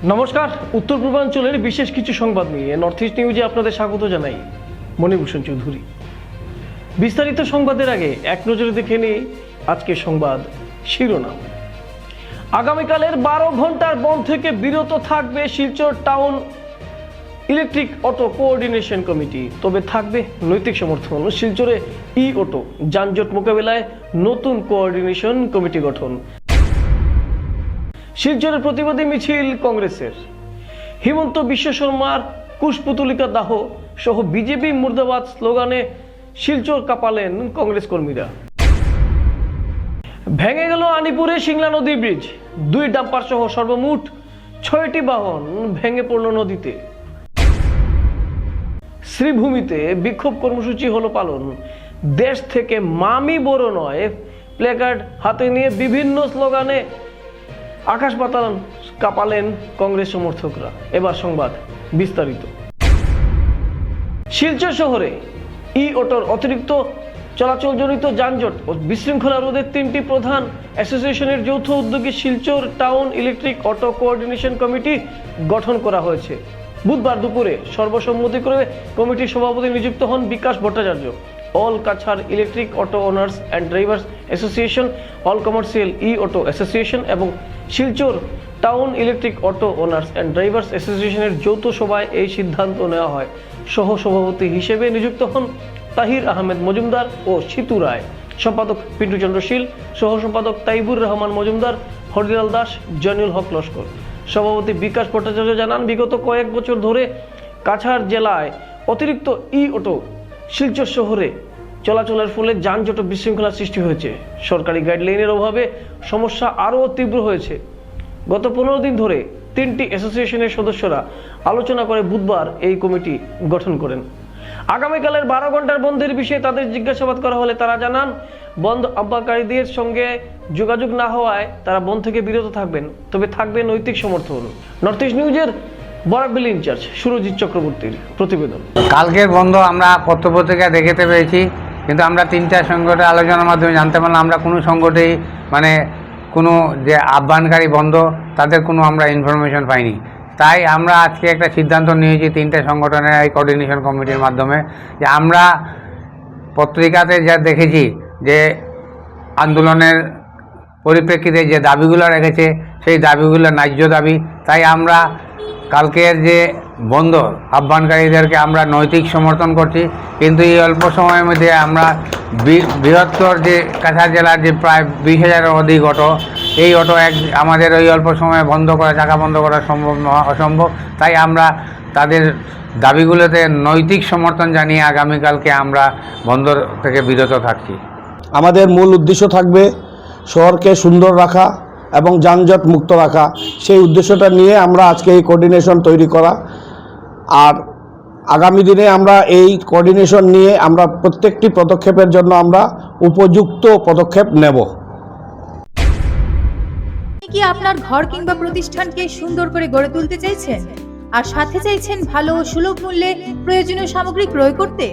নমস্কার, উত্তর পূর্বাঞ্চলের বিশেষ কিছু সংবাদ নিয়ে নর্থ ইস্ট নিউজে আপনাদের স্বাগত জানাই। মণিভূষণ চৌধুরী। বিস্তারিত সংবাদের আগে এক নজরে দেখে নিই আজকের সংবাদ শিরোনাম। আগামীকালের 12 ঘন্টার বন্ধ থেকে বিরত থাকবে Silchar town electric auto coordination committee, তবে থাকবে নৈতিক সমর্থন। শিলচরে ই অটো যানজট মোকাবেলায় নতুন কোঅর্ডিনেশন কমিটি গঠন। শিলচরের প্রতিবাদী মিছিল কংগ্রেসের। হিমন্ত বিশ্ব শর্মার কুশপুতলিকা দাহ সহ বিজেপি মুর্দাবাদ স্লোগানে শিলচর কাঁপালেন কংগ্রেস কর্মীরা। ভেঙে গেল আনিপুরে সিংলা নদী ব্রিজ, 2 ডাম্পার সহ সর্বমোট 6টি বাহন ভেঙে পড়ল নদীতে। শ্রীভূমিতে বিক্ষোভ কর্মসূচি হলো পালন। দেশ থেকে মামি বড় নয় প্ল্যাকার্ড হাতে নিয়ে বিভিন্ন স্লোগানে আকাশ পাতাল কাঁপালেন কংগ্রেস সমর্থকরা। এবার সংবাদ বিস্তারিত। শিলচর শহরে ই অটোর অতিরিক্ত চলাচলজনিত যানজট ও বিশৃঙ্খলা রোধে 3টি প্রধান অ্যাসোসিয়েশনের যৌথ উদ্যোগে Silchar town electric auto coordination committee গঠন করা হয়েছে। বুধবার দুপুরে সর্বসম্মতিক্রমে কমিটির সভাপতি নিযুক্ত হন Bikash Bhattacharya. All Cachar electric auto owners and drivers association, all commercial E auto association এবং Silchar town electric auto owners and drivers অ্যাসোসিয়েশনের যৌথ সভায় এই সিদ্ধান্ত নেওয়া হয়। সহ সভাপতি হিসেবে নিযুক্ত হন তাহির আহমেদ মজুমদার ও সিতু রায়, সম্পাদক পিন্টু চন্দ্র শীল, সহ সম্পাদক তাইবুর রহমান মজুমদার, হরিলাল দাস, জয়নুল হক লস্কর। সভাপতি বিকাশ ভট্টাচার্য জানান, বিগত কয়েক বছর ধরে কাছাড় জেলায় অতিরিক্ত ই অটো শিলচর শহরে চলাচলের ফলে যানজট ও বিশৃঙ্খলা সৃষ্টি হয়েছে। সরকারি গাইডলাইনের অভাবে সমস্যা আরও তীব্র হয়েছে। গত 15 দিন ধরে 3টি অ্যাসোসিয়েশনের সদস্যরা আলোচনা করে বুধবার এই কমিটি গঠন করেন। আগামীকালের 12 ঘন্টার বন্ধের বিষয়ে তাদের জিজ্ঞাসাবাদ করা হলে তারা জানান, বন্ধ আহ্বানকারীদের সঙ্গে যোগাযোগ না হওয়ায় তারা বন্ধ থেকে বিরত থাকবেন, তবে থাকবে নৈতিক সমর্থন। নর্থ ইস্ট নিউজের বরাকবেলি ইনচার্জ সুরজিৎ চক্রবর্তীর প্রতিবেদন। কালকের বন্ধ আমরা পত্রপত্রিকায় দেখতে পেয়েছি, কিন্তু আমরা 3টা সংগঠনের আলোচনার মাধ্যমে জানতে পারলাম আমরা কোনো সংগঠনেই কোনো যে আহ্বানকারী বন্ধ তাদের কোনো আমরা ইনফরমেশন পাইনি। তাই আমরা আজকে একটা সিদ্ধান্ত নিয়েছি 3টে সংগঠনের এই কোঅর্ডিনেশন কমিটির মাধ্যমে, যে আমরা পত্রিকাতে যা দেখেছি যে আন্দোলনের পরিপ্রেক্ষিতে যে দাবিগুলো রেখেছে সেই দাবিগুলো ন্যায্য দাবি। তাই আমরা কালকের যে বন্ধ আহ্বানকারীদেরকে আমরা নৈতিক সমর্থন করছি, কিন্তু এই অল্প সময়ের মধ্যে আমরা বৃহত্তর যে কাছাড় জেলার যে প্রায় 20,000-এর অধিক অটো, এই অটো আমাদের ওই অল্প সময়ে বন্ধ করা, চাকা বন্ধ করা অসম্ভব। তাই আমরা তাদের দাবিগুলোতে নৈতিক সমর্থন জানিয়ে আগামীকালকে আমরা বন্ধ থেকে বিরত থাকছি। আমাদের মূল উদ্দেশ্য থাকবে শহরকে সুন্দর রাখা এবং যানজট মুক্ত রাখা। সেই উদ্দেশ্যটা নিয়ে আমরা আজকে এই কোঅর্ডিনেশন তৈরি করা, আর আগামী দিনে আমরা এই কোঅর্ডিনেশন নিয়ে আমরা প্রত্যেকটি পদক্ষেপের জন্য আমরা উপযুক্ত পদক্ষেপ নেব। কি আপনার ঘর কিংবা প্রতিষ্ঠানকে সুন্দর করে গড়ে তুলতে চাইছেন আর সাথে চাইছেন ভালো ও সুলভ মূল্যে প্রয়োজনীয় সামগ্রী ক্রয় করতে?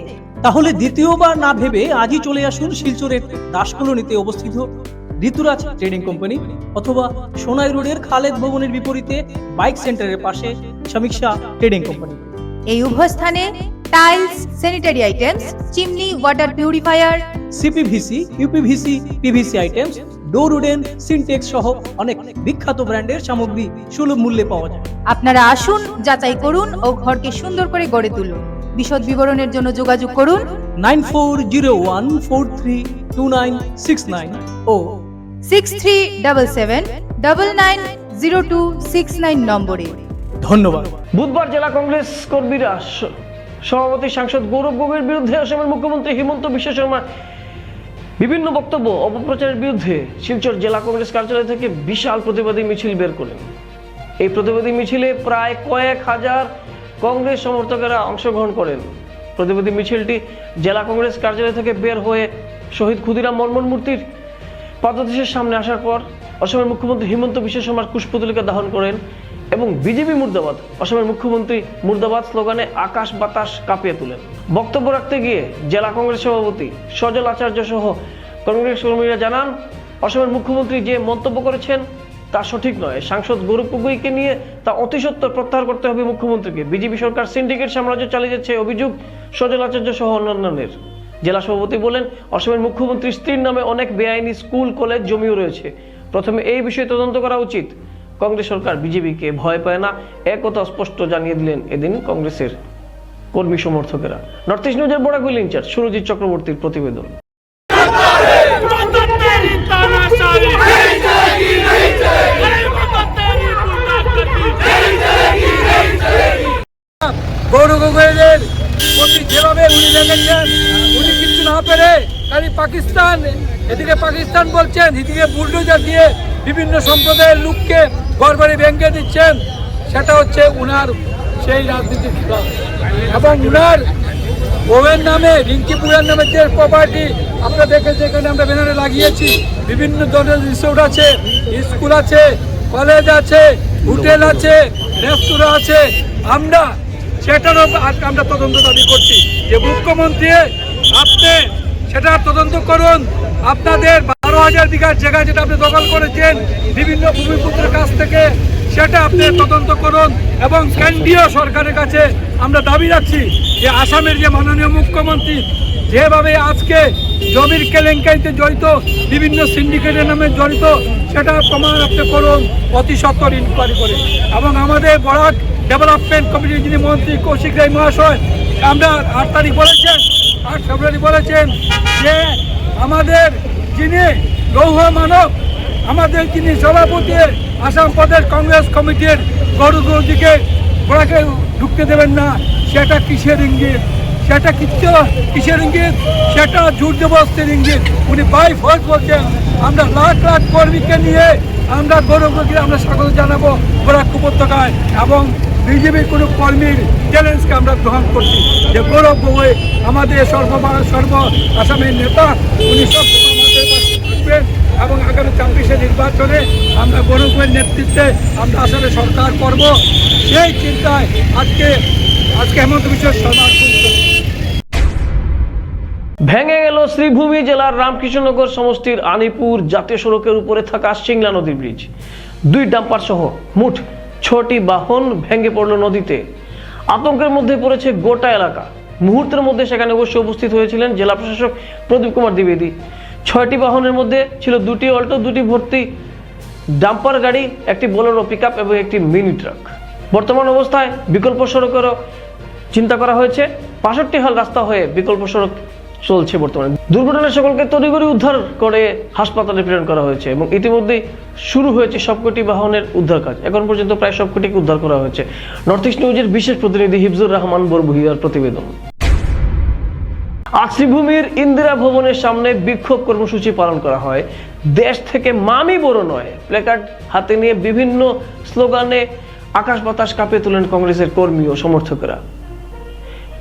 তাহলে দ্বিতীয়বার না ভেবে আজই চলে আসুন শিলচরের দাস কলোনিতে অবস্থিত ঋতুরাজ ট্রেডিং কোম্পানি অথবা সোনাই রোডের খালেদ ভবনের বিপরীতে বাইক সেন্টারের পাশে সমীক্ষা ট্রেডিং কোম্পানি। এই উভয় স্থানে tiles, sanitary items, chimney, water purifier, CPVC, uPVC, PVC items, ডোর উডেন, সিনটেক্স সহ অনেক বিখ্যাত ব্র্যান্ডের সামগ্রী সুলভ মূল্যে পাওয়া যায়। আপনারা আসুন, যাচাই করুন ও ঘরকে সুন্দর করে গড়ে তুলুন। বিশদ বিবরণের জন্য যোগাযোগ করুন 9401432969 ও 6377990269 নম্বরে। ধন্যবাদ। বুধবার জেলা কংগ্রেস কর্মীরা সভাপতি সাংসদ গৌরব গগৈর বিরুদ্ধে আসামের মুখ্যমন্ত্রী হিমন্ত বিশ্ব শর্মা বিভিন্ন বক্তব্য অপপ্রচারের বিরুদ্ধে শিলচর জেলা কংগ্রেস কার্যালয় থেকে বিশাল প্রতিবাদী মিছিল বের করেন। এই প্রতিবাদী মিছিলে প্রায় কয়েক হাজার কংগ্রেস সমর্থকেরা অংশগ্রহণ করেন। প্রতিবাদী মিছিলটি জেলা কংগ্রেস কার্যালয় থেকে বের হয়ে শহীদ ক্ষুদিরাম বর্মন মূর্তির পাদদেশের সামনে আসার পর অসমের মুখ্যমন্ত্রী হিমন্ত বিশ্ব শর্মার কুশপুতলিকা দাহন করেন এবং বিজেপি মুর্দাবাদ, অসমের মুখ্যমন্ত্রী মুর্দাবাদ স্লোগানে আকাশ বাতাস কাঁপিয়ে তোলেন। বক্তব্য রাখতে গিয়ে জেলা কংগ্রেস সভাপতি সজল আচার্য সহ কংগ্রেস কর্মীরা জানান, অসমের মুখ্যমন্ত্রী যে মন্তব্য করেছেন তা সঠিক নয়। সাংসদ গৌরব গগৈকে নিয়ে তা অতিসত্বর প্রত্যাহার করতে হবে মুখ্যমন্ত্রীকে। বিজেপি সরকার সিন্ডিকেট সাম্রাজ্য চালিয়ে যাচ্ছে অভিযোগ সজল আচার্য সহ অন্যান্যের। জেলা সভাপতি বলেন, অসমের মুখ্যমন্ত্রীর স্ত্রীর নামে অনেক বেআইনি স্কুল কলেজ জমিও রয়েছে। প্রথমে এই বিষয়ে তদন্ত করা উচিত। কংগ্রেস সরকার বিজেপিকে ভয় পায় না, একথা স্পষ্ট জানিয়ে দিলেন এদিন কংগ্রেসের কর্মী সমর্থকেরা। নর্থ ইস্ট নিউজের বরাকবিল ইনচার্জ সুরজিৎ চক্রবর্তীর প্রতিবেদন। গৌরব গগৈয়ের প্রতি যেভাবে উনি লেগেছেন, উনি কিছু না পেরে খালি পাকিস্তান, এদিকে পাকিস্তান বলছেন, এদিকে বুলডোজার দিয়ে বিভিন্ন সম্প্রদায়ের লোককে ঘরবাড়ি ভেঙে দিচ্ছেন, সেটা হচ্ছে উনার সেই রাজনীতির খেলা। এবং উনার বউয়ের নামে, রিঙ্কিপুরের নামে যে প্রপার্টি আপনারা দেখেছেন, এখানে আমরা ব্যানারে লাগিয়েছি, বিভিন্ন ধরনের রিসোর্ট আছে, স্কুল আছে, কলেজ আছে, হোটেল আছে, রেস্তোরাঁ আছে। আমরা সেটারও আমরা তদন্ত দাবি করছি যে মুখ্যমন্ত্রী আপনি সেটা তদন্ত করুন। আপনাদের 12,000 বিঘার জায়গা যেটা আপনি দখল করেছেন বিভিন্ন ভূমিপুত্রের কাছ থেকে, সেটা আপনি তদন্ত করুন। এবং কেন্দ্রীয় সরকারের কাছে আমরা দাবি রাখছি যে আসামের যে মাননীয় মুখ্যমন্ত্রী যেভাবে আজকে জমির কেলেঙ্কারিতে জড়িত, বিভিন্ন সিন্ডিকেটের নামে জড়িত, সেটা প্রমাণ আপনি করুন অতি সত্বর ইনকোয়ারি করে। এবং আমাদের বরাক ডেভেলপমেন্ট কমিটির যিনি মন্ত্রী কৌশিক রায় মহাশয়, আমরা 8 তারিখ বলেছেন, 8 ফেব্রুয়ারি বলেছেন যে আমাদের যিনি লৌহ মানব, আমাদের যিনি সভাপতি আসাম প্রদেশ কংগ্রেস কমিটির গৌরব গগৈকে বরাকে ঢুকতে দেবেন না। সেটা কিসের ইঙ্গিত? সেটা কিসের ইঙ্গিত? সেটা জোর জবরদস্তির ইঙ্গিত। উনি বাই ফোর্স বলছেন। আমরা লাখ লাখ কর্মীকে নিয়ে আমরা গৌরব গগৈকে আমরা স্বাগত জানাবো বরাক উপত্যকায়, এবং বিজেপির কোনো কর্মীর চ্যালেঞ্জকে আমরা গ্রহণ করছি যে গৌরব গগৈ আমাদের সর্ব আসামের নেতা, উনি সবসময় আমাদের পাশে থাকবেন। এবং আগামী 24শে নির্বাচনে আমরা গৌরব গগৈর নেতৃত্বে আমরা আসামে সরকার করব, সেই চিন্তায় আজকে হেমন্ত বিশ্ব শর্মা। ভেঙে গেল শ্রীভূমি জেলার রামকৃষ্ণনগর সমষ্টির আনিপুর জাতীয় সড়কের উপরে থাকা সিংলা নদীর ব্রিজ। 2 ডাম্পার সহ মোট 6টি বাহন ভেঙে পড়ল নদীতে। আতঙ্কের মধ্যে পড়েছে গোটা এলাকা। মুহূর্তের মধ্যে সেখানে অবশ্য উপস্থিত হয়েছিলেন জেলা প্রশাসক প্রদীপ কুমার দ্বিবেদী। 6টি বাহনের মধ্যে ছিল 2টি অল্টো, 2টি ভর্তি ডাম্পার গাড়ি, একটি বোলেরো পিকআপ এবং একটি মিনি ট্রাক। বর্তমান অবস্থায় বিকল্প সড়কেরও চিন্তা করা হয়েছে। 65 হাল রাস্তা হয়ে বিকল্প সড়ক চলছে বর্তমানে। দুর্ঘটনার সকলকে তড়িঘড়ি উদ্ধার করে হাসপাতালে প্রেরণ করা হয়েছে এবং ইতিমধ্যেই শুরু হয়েছে সবকটি বাহনের উদ্ধার কাজ। এখন পর্যন্ত প্রায় সবকটিকে উদ্ধার করা হয়েছে। নর্থ ইস্ট নিউজের বিশেষ প্রতিনিধি হিফজুর রহমান বরবুহিয়ার প্রতিবেদন। আজ শ্রীভূমির ইন্দিরা ভবনের সামনে বিক্ষোভ কর্মসূচি পালন করা হয়। দেশ থেকে মামি বড় নয় প্ল্যাকার্ড হাতে নিয়ে বিভিন্ন স্লোগানে আকাশ বাতাস কাঁপিয়ে তোলেন কংগ্রেসের কর্মী ও সমর্থকেরা।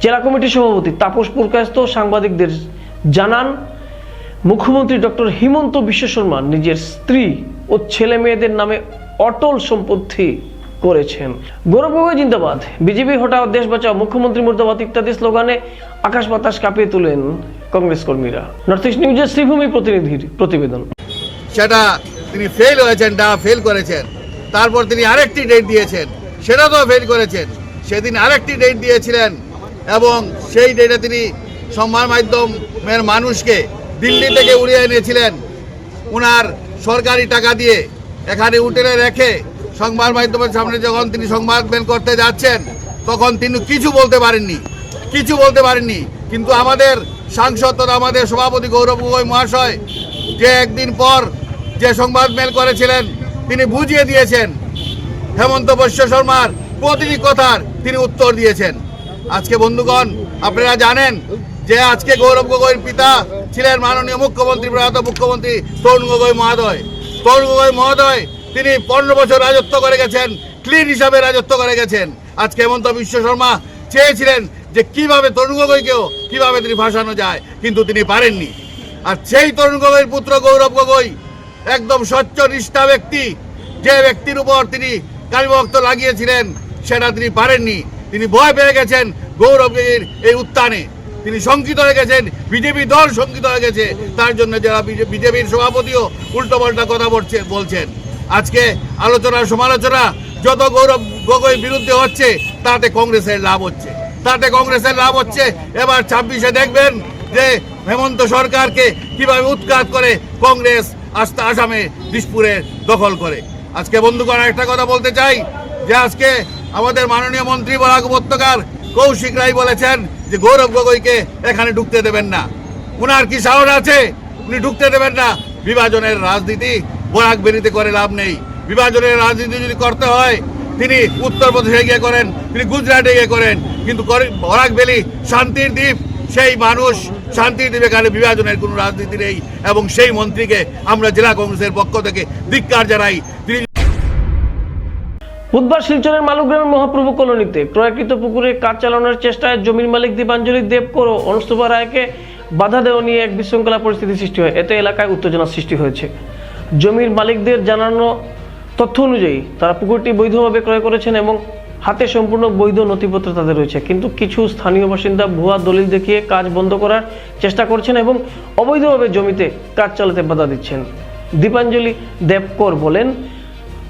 জেলা কমিটির সভাপতি তাপস পুরকায়স্থ সাংবাদিকদের জানান, মুখ্যমন্ত্রী ডক্টর হিমন্ত বিশ্ব শর্মা নিজের স্ত্রী ও ছেলে মেয়েদের নামে অটল সম্পত্তি করেছেন। গৌরব গগৈ জিন্দাবাদ, বিজেপি হটাও, দেশ বাঁচাও, মুখ্যমন্ত্রী মুর্দাবাদ ইত্যাদি স্লোগানে আকাশ বাতাস কাঁপিয়ে তোলেন কংগ্রেস কর্মীরা। নর্থ ইস্ট নিউজের শ্রীভূমি প্রতিনিধির প্রতিবেদন। সেটা তিনি ফেল হয়েছেন, ফেল করেছেন। তারপর তিনি আরেকটি ডেট দিয়েছেন, সেটা তো ফেল করেছেন। সেদিন আরেকটি ডেট দিয়েছিলেন এবং সেই ডেটে তিনি সংবাদ মাধ্যমের মানুষকে দিল্লি থেকে উড়িয়ে এনেছিলেন উনার সরকারি টাকা দিয়ে। এখানে হোটেলে রেখে সংবাদ মাধ্যমের সামনে যখন তিনি সংবাদ মেল করতে যাচ্ছেন, তখন তিনি কিছু বলতে পারেননি। কিন্তু আমাদের সাংসদ, আমাদের সভাপতি গৌরব গগৈ মহাশয় যে একদিন পর যে সংবাদ মেল করেছিলেন, তিনি বুঝিয়ে দিয়েছেন। হেমন্ত বিশ্ব শর্মার প্রতিটি কথার তিনি উত্তর দিয়েছেন। আজকে বন্ধুগণ, আপনারা জানেন যে আজকে গৌরব গগৈর পিতা ছিলেন মাননীয় মুখ্যমন্ত্রী, প্রয়াত মুখ্যমন্ত্রী তরুণ গগৈ মহোদয়। তিনি 15 বছর রাজত্ব করে গেছেন, ক্লিন হিসাবে রাজত্ব করে গেছেন। আজকে হেমন্ত বিশ্ব শর্মা চেয়েছিলেন যে কিভাবে তরুণ গগৈকেও কিভাবে তিনি ভাসানো যায়, কিন্তু তিনি পারেননি। আর সেই তরুণ গগৈর পুত্র গৌরব গগৈ একদম স্বচ্ছ নিষ্ঠা ব্যক্তি, যে ব্যক্তির উপর তিনি কালিমক্ত লাগিয়েছিলেন, সেটা তিনি পারেননি। তিনি ভয় পেয়ে গেছেন গৌরব গগৈর এই উত্থানে। তিনি শঙ্কিত হয়ে গেছেন, বিজেপি দল শঙ্কিত হয়ে গেছে। তার জন্য যারা বিজেপির সভাপতিও উল্টোপাল্টা কথা বলছেন। আজকে আলোচনা সমালোচনা যত গৌরব গগৈ বিরুদ্ধে হচ্ছে তাতে কংগ্রেসের লাভ হচ্ছে, এবার 26-এ দেখবেন যে হেমন্ত সরকারকে কিভাবে উৎখাত করে কংগ্রেস আসামে দিশপুরে দখল করে। আজকে বন্ধুগণ একটা কথা বলতে চাই যে আজকে আমাদের মাননীয় মন্ত্রী বরাক উপত্যকার কৌশিক রায় বলেছেন যে গৌরব গগৈকে এখানে ঢুকতে দেবেন না। উনার কি সাহস আছে? উনি ঢুকতে দেবেন না। বিভাজনের রাজনীতি বরাক বেরিতে করে লাভ নেই। বিভাজনের রাজনীতি যদি করতে হয় তিনি উত্তরপ্রদেশে গিয়ে করেন, তিনি গুজরাটে গিয়ে করেন, কিন্তু বরাক ভ্যালি শান্তির দ্বীপ, সেই মানুষ শান্তির দ্বীপে এখানে বিভাজনের কোনো রাজনীতি নেই। এবং সেই মন্ত্রীকে আমরা জেলা কংগ্রেসের পক্ষ থেকে ধিক্কার জানাই। তিনি বুধবার শিলচরের মালুগ্রামের মহাপ্রভু কলোনিতে ক্রয়কৃত পুকুরে কাজ চালানোর চেষ্টায় জমির মালিক দীপাঞ্জলি দেবকর ও অনুষ্ঠুভা রায়কে বাধা দেওয়া নিয়ে এক বিশৃঙ্খলা পরিস্থিতি সৃষ্টি হয়। এতে এলাকায় উত্তেজনা সৃষ্টি হয়েছে। জমির মালিকদের জানানো তথ্য অনুযায়ী তারা পুকুরটি বৈধভাবে ক্রয় করেছেন এবং হাতে সম্পূর্ণ বৈধ নথিপত্র তাদের রয়েছে, কিন্তু কিছু স্থানীয় বাসিন্দা ভুয়া দলিল দেখিয়ে কাজ বন্ধ করার চেষ্টা করছেন এবং অবৈধভাবে জমিতে কাজ চালাতে বাধা দিচ্ছেন। দীপাঞ্জলি দেবকর বলেন,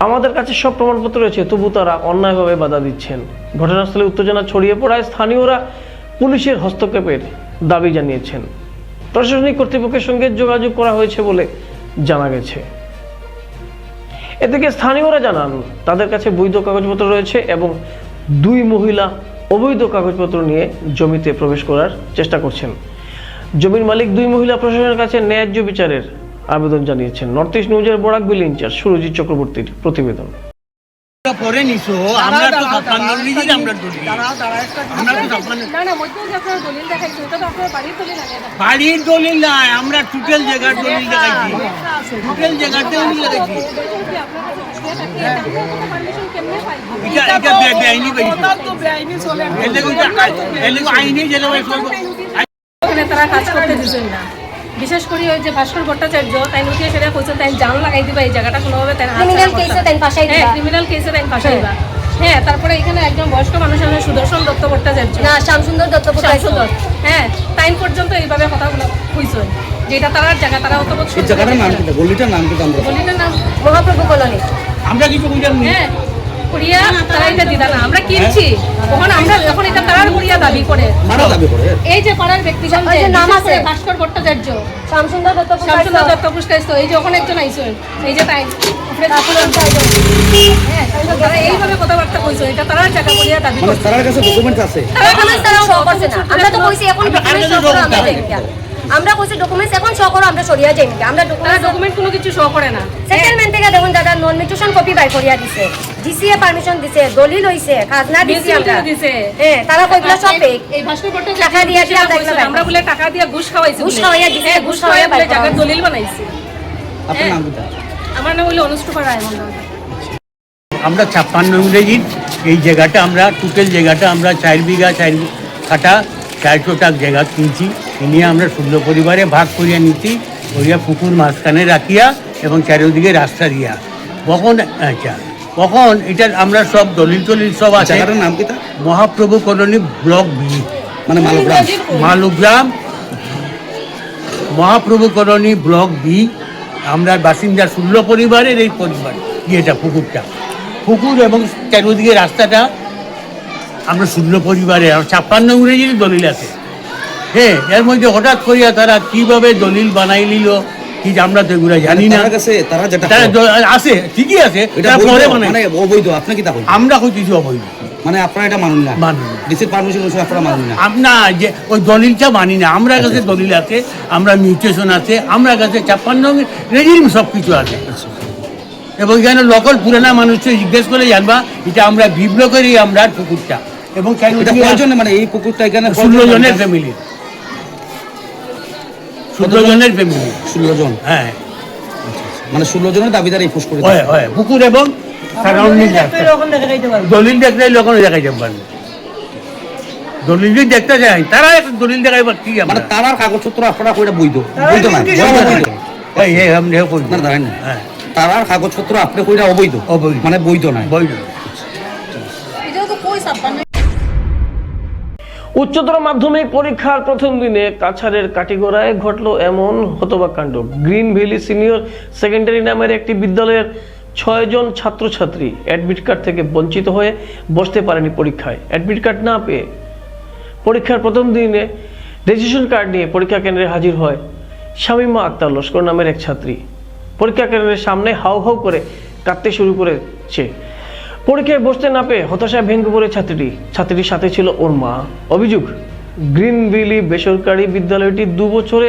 আমাদের কাছে সব প্রমাণপত্র রয়েছে, তবু তারা অন্যায়ভাবে বাধা দিচ্ছেন। ঘটনাস্থলে উত্তেজনা ছড়িয়ে পড়ায় স্থানীয়রা পুলিশের হস্তক্ষেপের দাবি জানিয়েছেন। প্রশাসনিক কর্তৃপক্ষের সঙ্গে যোগাযোগ করা হয়েছে বলে জানা গেছে। এদিকে স্থানীয়রা জানান তাদের কাছে বৈধ কাগজপত্র রয়েছে এবং দুই মহিলা অবৈধ কাগজপত্র নিয়ে জমিতে প্রবেশ করার চেষ্টা করছেন। জমির মালিক দুই মহিলা প্রশাসনের কাছে ন্যায্য বিচারের আবেদন জানিয়েছেন। নর্থ ইস্ট নিউজের বরাক ভ্যালি ইনচার্জ সুরজিৎ চক্রবর্তীর প্রতিবেদন। পরে নিছো আমরা তো নিজেই আমরা দলিল আমরা তো বাড়ির দলিল নাই, আমরা টোটাল জায়গার দলিল দেখাইছি, টোটাল জায়গাতে দলিল দেখাইছি। এটা বেআইনি আইনি যেটা তারা কাজ করতে দিচ্ছেন না। বিশেষ করে ওই যে ভাস্কর ভট্টাচার্য তাই উঠিয়ে সেটা কইছে তাই জান লাগাই দিবা এই জায়গাটা কোনোভাবে তাই ক্রিমিনাল কেসে তাই ফাঁসাই দিবা। হ্যাঁ, ক্রিমিনাল কেসে তাই ফাঁসাই দিবা। হ্যাঁ, তারপরে এখানে একজন বয়স্ক মানুষ আছে সুদর্শন দত্ত ভট্টাচার্য, না শ্যামসুন্দর দত্ত ভট্টাচার্য, হ্যাঁ টাইম পর্যন্ত এইভাবে কথাগুলো কইছে যেটা তার জায়গা তারা অত বছর জায়গাটার নাম কি? গলিটার নাম কি? গলিটার নাম মহাপ্রভু কলোনি। আমরা কিছু বুঝলাম না। হ্যাঁ, কুড়িয়া তারা এটা দিদা না, আমরা কিনছি তখন আমরা যখন এটা তারার কুড়িয়া দাবি করে এই যে পাড়ার ব্যক্তিজন যে নাম আছে ভাস্কর ভট্টাচার্য, শ্যামসুন্দর দত্ত পুরস্কার, এই যে ওখানে একজন আইছে এই যে তাই তারা এইভাবে কথাবার্তা কইছে এটা তারার জায়গা কুড়িয়া দাবি করে। তার কাছে ডকুমেন্ট আছে, তারা শো করছে না। আমরা তো কইছি এখন ডকুমেন্ট শো করো, আমরা কইছি ডকুমেন্টস এখন শো করো, আমরা সরিয়া যাই না। আমরা ডকুমেন্ট কোনো কিছু শো করে না। সেটেলমেন্ট থেকে দেখুন দাদা নন মিউটেশন কপি বাই করিয়া দিছে, ডিসিএ পারমিশন দিছে, দলিল হইছে, খাজনা দিছে, আমরা দিছে। হ্যাঁ, তারা কইলা সব ফেক। এই ভাস্কর ভট্টাচার্য টাকা দিয়া আমরা বলে টাকা দিয়া ঘুষ খাওয়াইছি, ঘুষ খাওয়াইয়া দিছে, ঘুষ খাওয়াইয়া বলে জায়গা দলিল বানাইছি। আপনার নাম কি? আমার নাম হলো অনুষ্ঠুভা রায়। আমরা 56 ইংরেজির এই জায়গাটা আমরা টোটাল জায়গাটা আমরা 4 বিঘা 4 কাঠা 400 টাক জায়গা কিনছি, কিনিয়ে আমরা 16 পরিবারে ভাগ করিয়া নিচ্ছি, করিয়া পুকুর মাঝখানে রাখিয়া এবং চারিদিকে রাস্তা দিয়া। কখন আচ্ছা কখন এটা আমরা সব দলিল টলিল সব আছে। নাম কি? মহাপ্রভু কলোনি ব্লক বি, মানে Malugram Mahaprabhu colony block B. আমরা বাসিন্দা 16 পরিবারের এই পরিবার ইয়েটা পুকুরটা পুকুর এবং চারিদিকে রাস্তাটা আমরা 16 পরিবারের 56 ইংরেজির দলিল আছে। হ্যাঁ, এর মধ্যে হঠাৎ করিয়া তারা কিভাবে দলিল বানাই নিল কি আমরা তো এগুলো জানি না। তারা আছে ঠিকই আছে, আপনি কি আমরা কইছি অবৈধ, মানে আপনারা এটা মানুন না, ডিসির পারমিশন অনুসারে আপনারা মানুন না। আমরা যে ওই দলিলটা মানি না, আমরা কাছে দলিল আছে, আমরা মিউটেশন আছে, আমরা কাছে 56 ইংরেজির সব কিছু আছে। এবং এখানে লোকাল পুরানা মানুষকে জিজ্ঞেস করে জানবা এটা আমরা বিপ্লবেরই আমরা পুকুরটা এবং মানে এই পুকুরটা এখানে 16 জনের ফ্যামিলি, 16 জনের ফ্যামিলি, 16 জন। হ্যাঁ, মানে 16 জনের দাবিদার এই পুকুর পুকুর এবং দলিল দেখলে লোক দেখাইতে পারবে, দলিল যদি দেখতে যায় তারা একটা দলিল দেখাইবার কি মানে তারার কাগজপত্র আপনারা কইটা বৈধ বৈধ না, হ্যাঁ তারার কাগজপত্র আপনি কইটা অবৈধ, অবৈধ মানে বৈধ না, বৈধ। উচ্চতর মাধ্যমিক পরীক্ষার প্রথম দিনে কাছাড়ের কাটিগড়ায় ঘটল এমন হতবাক কাণ্ড। গ্রিন ভ্যালি সিনিয়র সেকেন্ডারি নামের একটি বিদ্যালয়ের 6 জন ছাত্রছাত্রী অ্যাডমিট কার্ড থেকে বঞ্চিত হয়ে বসতে পারেনি পরীক্ষায়। অ্যাডমিট কার্ড না পেয়ে পরীক্ষার প্রথম দিনে রেজিস্ট্রেশন কার্ড নিয়ে পরীক্ষা কেন্দ্রে হাজির হয় শামীমা আক্তার লস্কর নামের এক ছাত্রী। পরীক্ষা কেন্দ্রের সামনে হাউ হাউ করে কাঁদতে শুরু করেছে। পরীক্ষায় বসতে না পেয়ে হতাশায় ভেঙে পড়ে ছাত্রীটির সাথে ছিল ওর মা। অভিযোগ, গ্রিনভিলি বেসরকারি বিদ্যালয়টি 2 বছরে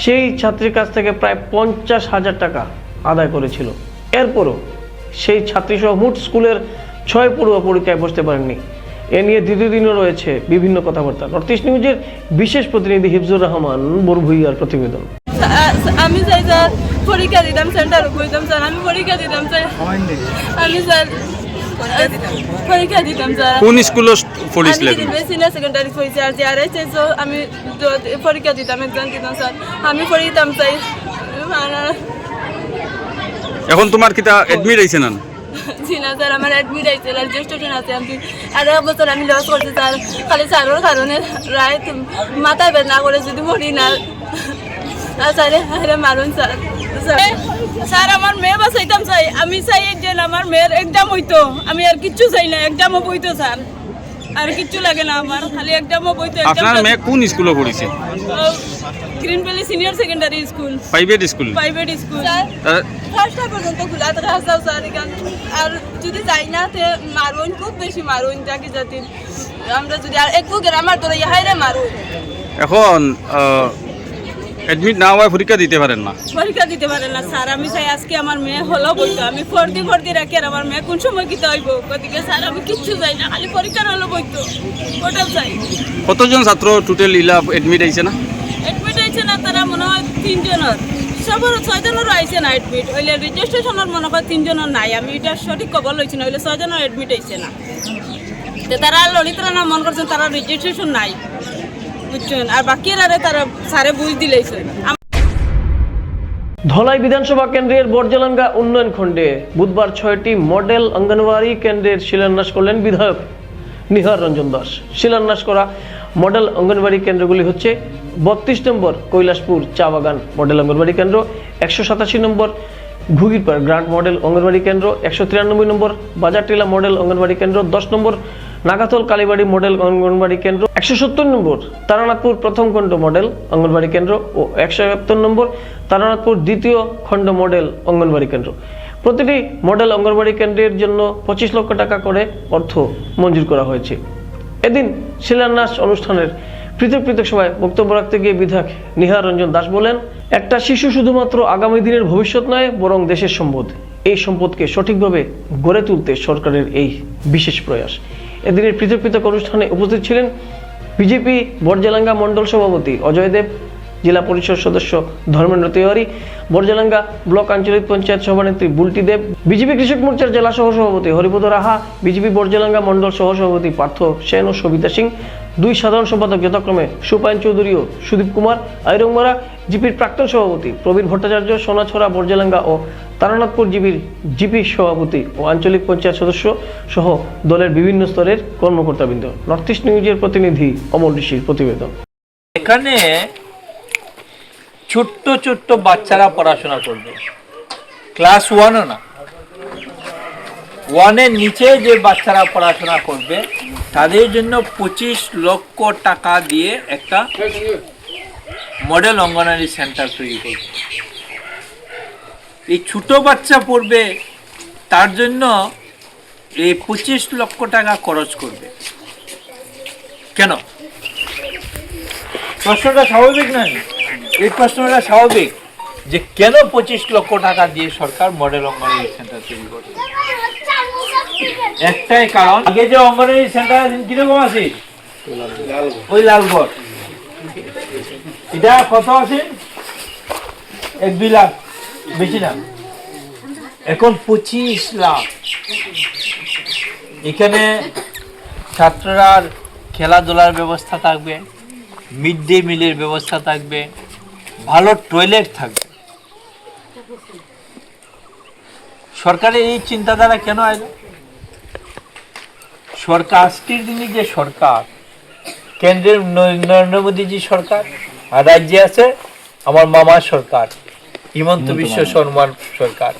সেই ছাত্রীর কাছ থেকে প্রায় 50,000 টাকা আদায় করেছিল। এরপরও সেই ছাত্রীসহ মোট স্কুলের 6 পড়ুয়া পরীক্ষায় বসতে পারেননি। এ নিয়ে দ্বিতীয় দিনও রয়েছে বিভিন্ন কথাবার্তা। নর্থ ইস্ট নিউজের বিশেষ প্রতিনিধি হিফজুর রহমান বরভুইয়ার প্রতিবেদন। আমি চাই স্যার পরীক্ষা দিতাম, সেন্টার কইতাম স্যার, আমি পরীক্ষা দিতাম স্যার, আমি স্যার পরীক্ষা দিতাম স্যার। কোন স্কুলে পড়িছিলেন? সিনিয়র সেকেন্ডারি পড়িছি আর জিআরএস চাইছো, আমি পরীক্ষা দিতাম, এক্সাম দিতাম স্যার, আমি পড়িতাম চাই। এখন তোমার কিতা এডমিট হইছে না? জি না স্যার, আমার অ্যাডমিট আইছে, রেজিস্ট্রেশন আছে। আমি আর এক বছর আমি লস করছি স্যার, খালি স্যারের কারণে রায় মাথায় বেদনা করে যদি মরি না স্যার মারুন স্যার। স্যার আমার মেয়ে বাঁচাইতাম চাই, আমি চাই যে আমার মেয়ের এক্সাম হইতো, আমি আর কিচ্ছু চাই না, এক্সামও বইতো স্যার, আর কিচ্ছু লাগে না আমার, খালি এক্সামও বইতো। আপনার মেয়ে কোন স্কুলে পড়িছে? Green valley senior secondary school, private school. Private school first পর্যন্ত খোলা থাকা স্যার। আর যদি যাই না তে মারুন, খুব বেশি মারুন, যাকে জাতি আমরা যদি আর একটু গ্রামার ধরে হাইরে মারুন। এখন এডমিট না হওয়ায় পরীক্ষা দিতে পারেন না? পরীক্ষা দিতে পারেন না স্যার, আমি চাই আজকে আমার মেয়ে হলো বইতো, আমি ফর্দি রাখি, আর আমার মেয়ে কোন সময় কিতে হইব ওদিকে স্যার, আমি কিচ্ছু চাই না, খালি পরীক্ষার হলো বইতো, ওটাও চাই। কতজন ছাত্র টোটাল ইলা এডমিট আইছে না? এডমিট আইছে না তারা মনে হয় 3 জনের, সবার 6 জনেরও আইছে না এডমিট, হইলে রেজিস্ট্রেশনের মনে হয় 3 জনের নাই, আমি এটা সঠিক খবর লইছি না, হইলে 6 জনের এডমিট আইছে না। তারা ললিতরা না মন করছেন তারা রেজিস্ট্রেশন নাই বুঝছেন, আর বাকিরা তারা সারে বুঝ দিলেছে। ধলাই বিধানসভা কেন্দ্রের বর্জলাঙ্গা উন্নয়ন খণ্ডে বুধবার 6টি মডেল অঙ্গনওয়াড়ি কেন্দ্রের শিলান্যাস করলেন বিধায়ক নিহার রঞ্জন দাস। শিলান্যাস করা মডেল অঙ্গনওয়াড়ি কেন্দ্রগুলি হচ্ছে 32 নম্বর কৈলাসপুর চা বাগান মডেল অঙ্গনওয়াড়ি কেন্দ্র, 187 নম্বর ঘুগিরপাড় গ্রান্ট মডেল অঙ্গনওয়াড়ি কেন্দ্র, 193 নম্বর বাজারটিলা মডেল অঙ্গনওয়াড়ি কেন্দ্র, 10 নম্বর নাগাতল কালীবাড়ি মডেল অঙ্গনওয়াড়ি কেন্দ্র, 170 নম্বর তারানাথপুর প্রথম খণ্ড মডেল অঙ্গনওয়াড়ি কেন্দ্র ও 171 নম্বর তারানাথপুর দ্বিতীয় খণ্ড মডেল অঙ্গনওয়াড়ি কেন্দ্র। প্রতিটি মডেল অঙ্গনওয়াড়ি কেন্দ্রের জন্য 25 লক্ষ টাকা করে অর্থ মঞ্জুর করা হয়েছে। এদিন শিলান্যাস অনুষ্ঠানের পৃথক সভায় বক্তব্য রাখতে গিয়ে বিধায়ক নিহার রঞ্জন দাস বলেন, একটা শিশু শুধুমাত্র আগামী দিনের ভবিষ্যৎ নয়, বরং দেশের সম্পদ। এই সম্পদকে সঠিকভাবে গড়ে তুলতে সরকারের এই বিশেষ প্রয়াস। এদিনের পৃথক অনুষ্ঠানে উপস্থিত ছিলেন বিজেপি বর্জলাঙ্গা মণ্ডল সভাপতি অজয় দেব, জেলা পরিষদ সদস্য ধর্মেন্দ্র তিওয়ারি, বর্জলাঙ্গা ব্লক আঞ্চলিক পঞ্চায়েত সভানেত্রী বুলটি দেব, বিজেপি কৃষক মোর্চার জেলা সহসভাপতি হরিপদ রাহা, বিজেপি বর্জলাঙ্গা মণ্ডল সহসভাপতি পার্থ সেন ও সবিতা সিং, 2 সাধারণ সম্পাদক যথাক্রমে সুপায়ন চৌধুরী ও সুদীপ কুমার, আইরংমারা জিপির প্রাক্তন সভাপতি প্রবীণ ভট্টাচার্য, সোনাছড়া বর্জলাঙ্গা ও তারানাথপুর জিপি সভাপতি ও আঞ্চলিক পঞ্চায়েত সদস্য সহ দলের বিভিন্ন স্তরের কর্মকর্তাবৃন্দ। নর্থ ইস্ট নিউজের প্রতিনিধি অমল ঋষির প্রতিবেদন। এখানে ছোট্ট বাচ্চারা পড়াশোনা করবে, ক্লাস 1ও না, 1-এর নিচে যে বাচ্চারা পড়াশোনা করবে তাদের জন্য 25 লক্ষ টাকা দিয়ে একটা মডেল অঙ্গনওয়াড়ি সেন্টার তৈরি করবে। এই ছোট বাচ্চা পড়বে তার জন্য এই 25 লক্ষ টাকা খরচ করবে কেন? প্রশ্নটা স্বাভাবিক নয়? এই প্রশ্নটা স্বাভাবিক যে কেন 25 লক্ষ টাকা দিয়ে সরকার মডেল অঙ্গনওয়াড়ি সেন্টার তৈরি করবে? একটাই কারণ, আগে যে অঙ্গনওয়াড়ি সেন্টার কিরকম আছে, ওই লালগড়, এটা কত আছে, 1-2 লাখ, বেশি না, এখন 25 লাখ। এখানে ছাত্ররা খেলাধুলার ব্যবস্থা থাকবে, মিড ডে মিলের ব্যবস্থা থাকবে, ভালো টয়লেট থাকবে। সরকারের এই চিন্তাধারা কেন আইলো? সরকার আজকের দিনে যে সরকার, কেন্দ্রের নরেন্দ্র মোদীজি সরকার, আর রাজ্যে আছে আমার মামার সরকার হিমন্ত বিশ্ব শর্মার সরকার।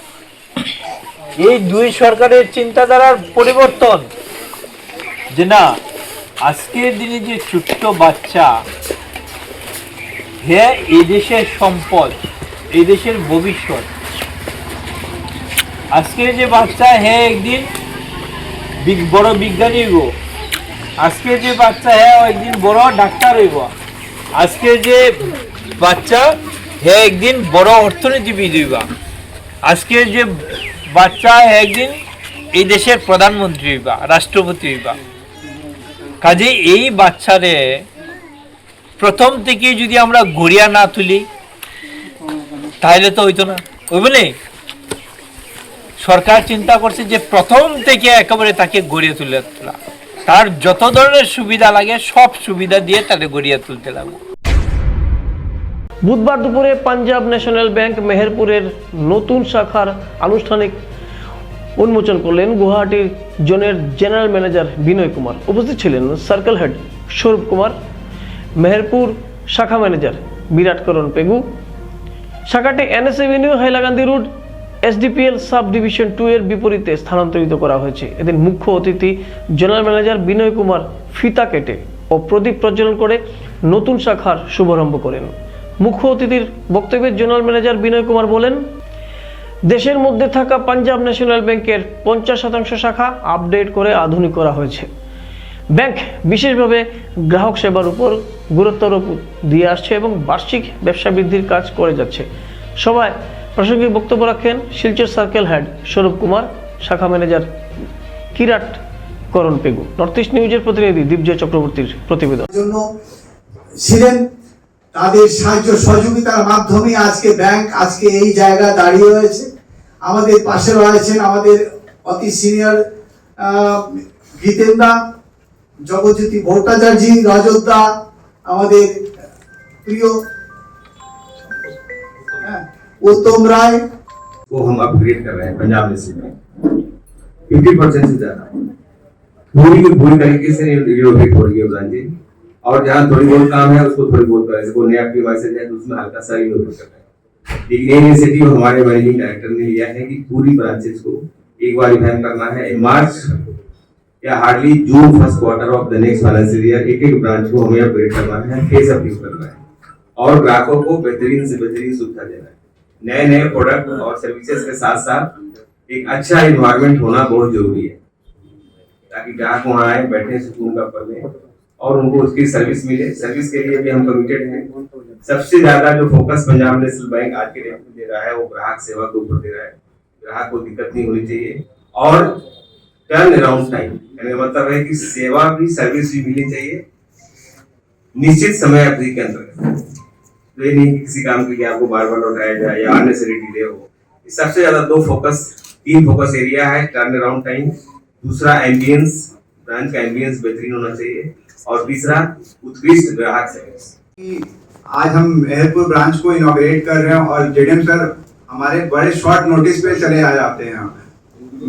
এই দুই সরকারের চিন্তাধারার পরিবর্তন, যে না আজকের দিনে যে ছোট্ট বাচ্চা হ্যাঁ এই দেশের সম্পদ, এই দেশের ভবিষ্যৎ। আজকের যে বাচ্চা হ্যাঁ একদিন বড় বিজ্ঞানী হইব, আজকের যে বাচ্চা হ্যাঁ একদিন বড় ডাক্তার হইব, আজকের যে বাচ্চা হ্যাঁ একদিন বড় অর্থনীতিবিদ হইব, আজকের যে বাচ্চা একদিন এই দেশের প্রধানমন্ত্রী হইবা, রাষ্ট্রপতি হইবা। কাজে এই বাচ্চারে প্রথম থেকে যদি আমরা গড়িয়া না তুলি তাহলে তো হইতো না, হইব না। সরকার চিন্তা করছে যে প্রথম থেকে একেবারে তাকে গড়িয়ে তুলে তোলা, তার যত ধরনের সুবিধা লাগে সব সুবিধা দিয়ে তাকে গড়িয়ে তুলতে লাগবে। বুধবার দুপুরে পাঞ্জাব ন্যাশনাল ব্যাংক মেহেরপুরের নতুন শাখার আনুষ্ঠানিক উন্মোচন করলেন গুয়াহাটির জোনের জেনারেল ম্যানেজার বিনয় কুমার। উপস্থিত ছিলেন সার্কেল হেড সৌরভ কুমার, মেহেরপুর শাখা ম্যানেজার বিরাটকরণ পেগু। শাখাটি NS avenue, Hailakandi road, SDPL sub division 2 এর বিপরীতে স্থানান্তরিত করা হয়েছে। এদিন মুখ্য অতিথি জেনারেল ম্যানেজার বিনয় কুমার ফিতা কেটে ও প্রদীপ প্রজ্বলন করে নতুন শাখার শুভারম্ভ করেন। মুখ্য অতিথির বক্তব্যে জেনারেল ম্যানেজার বিনয় কুমার বলেন, দেশের মধ্যে থাকা পাঞ্জাব ন্যাশনাল ব্যাংকের 50% শাখা আপডেট করে আধুনিক করা হয়েছে। ব্যাংক বিশেষভাবে গ্রাহক সেবার উপর গুরুত্ব দিয়ে আসছে এবং বার্ষিক ব্যবসা বৃদ্ধির কাজ করে যাচ্ছে। সবাই প্রাসঙ্গিক বক্তব্য রাখেন শিলচর সার্কেল হেড সৌরভ কুমার, শাখা ম্যানেজার কিরাট করণ পেগু। নর্থ ইস্ট নিউজের প্রতিনিধি দীপজয় চক্রবর্তীর প্রতিবেদন। ছিলেন তাদের সাহায্য সহযোগিতার মাধ্যমে আজকে ব্যাংক আজকে এই জায়গা দাঁড়িয়ে রয়েছে। আমাদের পাশে রয়েছেন আমাদের অতি সিনিয়র গীতেন্দা, জগজ্যোতি ভট্টাচার্য, রজতদা, আমাদের প্রিয় उत्तम राय को हम अपग्रेड कर रहे हैं पंजाब नेशनल बैंक 50% से ज्यादा पूरी तरीके से रिनोवेट हो रही है ब्रांचें, और जहाँ थोड़ी बहुत काम है उसको थोड़ी बहुत करें, जैसे नया प्रीमाइसेस है तो उसमें हल्का सा रिनोवेट कर रहे हैं। लेकिन ये इनिशिएटिव हमारे मैनेजिंग डायरेक्टर ने लिया है कि पूरी ब्रांचेस को एक बार रिवाइव करना है। मार्च या hardly June first quarter of the next financial year एक ब्रांच को हमें अपग्रेड करना है, फेस अपग्रेड करना है और ग्राहकों को बेहतरीन से बेहतरीन सुविधा देना है। नए प्रोडक्ट और सर्विसेज के साथ साथ एक अच्छा एनवायरनमेंट होना बहुत जरूरी है, ताकि ग्राहक वहाँ आए, बैठे, सुकून का पल लें और उनको उसकी सर्विस मिले। सर्विस के लिए भी हम कमिटेड हैं। सबसे ज्यादा जो फोकस पंजाब नेशनल बैंक आज के डेट में दे रहा है वो ग्राहक सेवा के ऊपर दे रहा है। ग्राहक को दिक्कत नहीं होनी चाहिए और टर्न अराउंड टाइम, यानी मतलब है कि सेवा भी सर्विस भी मिलनी चाहिए निश्चित समय अवधि के अंतर्गत। तो ये नहीं कि किसी काम के लिए आपको बार बार लौटाया जाए या अननेसेसरी डिले हो। सबसे ज्यादा तीन फोकस एरिया है। टर्न अराउंड टाइम, दूसरा एम्बियंस, ब्रांच का एम्बियंस बेहतरीन होना चाहिए और तीसरा उत्कृष्ट ग्राहक सर्विस। आज हम मेहरपुर ब्रांच को इनॉग्रेट कर रहे हैं और जेडीएम सर हमारे बड़े शॉर्ट नोटिस पे चले आ जाते हैं।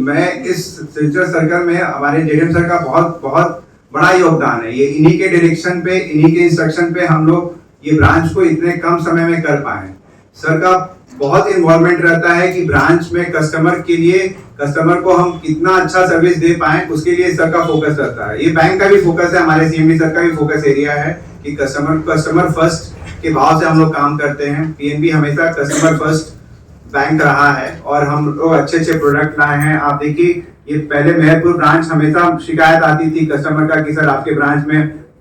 मैं इस सिलचर सर्कल में हमारे जेडीएम सर का बहुत बड़ा योगदान है। ये इन्हीं के डायरेक्शन पे, इन्हीं के इंस्ट्रक्शन पे हम लोग ये ब्रांच को इतने कम समय में कर पाए। सर का बहुत इन्वॉल्वमेंट रहता है कि ब्रांच में कस्टमर को हम कितना अच्छा सर्विस दे पाए, उसके लिए सर का फोकस रहता है। ये बैंक का भी फोकस है, हमारे सीएमडी सर का भी फोकस एरिया है कि कस्टमर फर्स्ट के भाव से हम लोग काम करते हैं। पीएनबी हमेशा कस्टमर फर्स्ट बैंक रहा है और हम लोग अच्छे प्रोडक्ट लाए हैं। आप देखिए ये पहले मेहरपुर ब्रांच हमेशा शिकायत आती थी कस्टमर का कि सर आपके ब्रांच में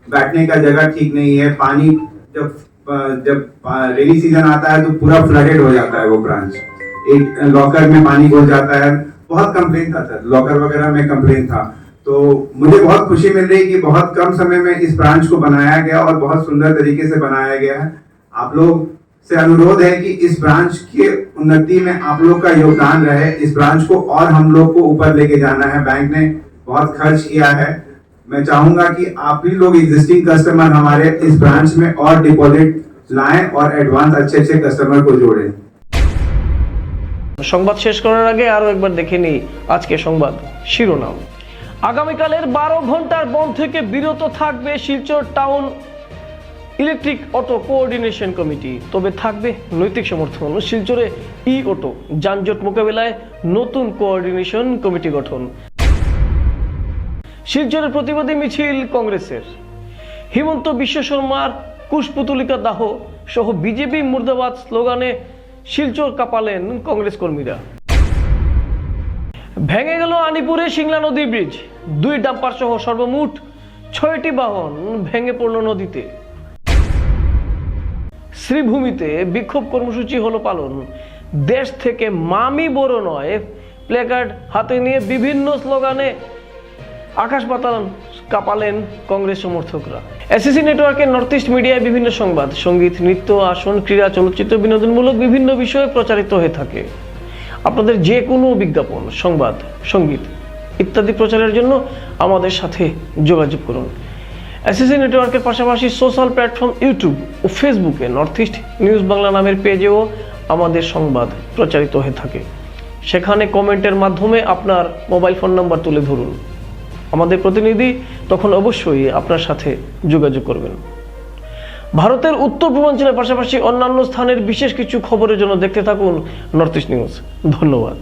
बैठने का जगह ठीक नहीं है, पानी जब रेनी सीजन आता है तो पूरा फ्लडेड हो जाता है वो ब्रांच, एक लॉकर में पानी घुस जाता है। बहुत कंप्लेन था सर, लॉकर वगैरह में कंप्लेन था। तो मुझे बहुत खुशी मिल रही कि बहुत कम समय में इस ब्रांच को बनाया गया और बहुत सुंदर तरीके से बनाया गया है। आप लोग से अनुरोध है कि इस ब्रांच के उन्नति में आप लोग का योगदान रहे। इस ब्रांच को और हम लोग को ऊपर लेके जाना है। बैंक ने बहुत खर्च किया है। मैं चाहूंगा कि आप भी लोग एग्जिस्टिंग कस्टमर हमारे इस ब्रांच में और डिपॉजिट लाएं और एडवांस अच्छे कस्टमर को जोड़ें। সংবাদ শেষ করার আগে আরো একবার দেখে নিই আজকে সংবাদ শিরোনাম। আগামীকালের 12 ঘন্টার বন্ধ থেকে বিরত থাকবে Silchar town electric auto coordination committee. তবে থাকবে নৈতিক সমর্থন। শিলচরে ই অটো যানজট মোকাবেলায় নতুন কোঅর্ডিনেশন কমিটি গঠন। শিলচরের প্রতিবাদী মিছিল কংগ্রেসের। হিমন্ত বিশ্ব শর্মার কুশপুতলিকা দাহ সহ বিজেপি মুর্দাবাদ স্লোগানে শিলচর কাঁপালেন কংগ্রেস কর্মীরা। ভেঙে গেল আনিপুরে সিংলা নদী ব্রিজ। 2 ডাম্পার সহ সর্বমোট 6টি বাহন ভেঙে পড়ল নদীতে। শ্রীভূমিতে বিক্ষোভ কর্মসূচি হলো পালন। দেশ থেকে মামি বড় নয় প্ল্যাকার্ড হাতে নিয়ে বিভিন্ন স্লোগানে আকাশ পাতাল কাঁপালেন কংগ্রেস সমর্থকরা। এসএসসি নেটওয়ার্কের নর্থ ইস্ট মিডিয়ায় বিভিন্ন সংবাদ, সঙ্গীত, নৃত্য, আসন, ক্রীড়া, চলচ্চিত্র, বিনোদনমূলক বিভিন্ন বিষয়ে প্রচারিত হয়ে থাকে। আপনাদের যে কোনো বিজ্ঞাপন, সংবাদ, সঙ্গীত ইত্যাদি প্রচারের জন্য আমাদের সাথে যোগাযোগ করুন। এসএসসি নেটওয়ার্কের পাশাপাশি সোশ্যাল প্ল্যাটফর্ম ইউটিউব ও ফেসবুকে নর্থ ইস্ট নিউজ বাংলা নামের পেজেও আমাদের সংবাদ প্রচারিত হয়ে থাকে। সেখানে কমেন্টের মাধ্যমে আপনার মোবাইল ফোন নাম্বার তুলে ধরুন। আমাদের প্রতিনিধি তখন অবশ্যই আপনার সাথে যোগাযোগ করবেন। ভারতের উত্তর পূর্বাঞ্চলের পাশাপাশি অন্যান্য স্থানের বিশেষ কিছু খবরের জন্য দেখতে থাকুন নর্থ ইস্ট নিউজ। ধন্যবাদ।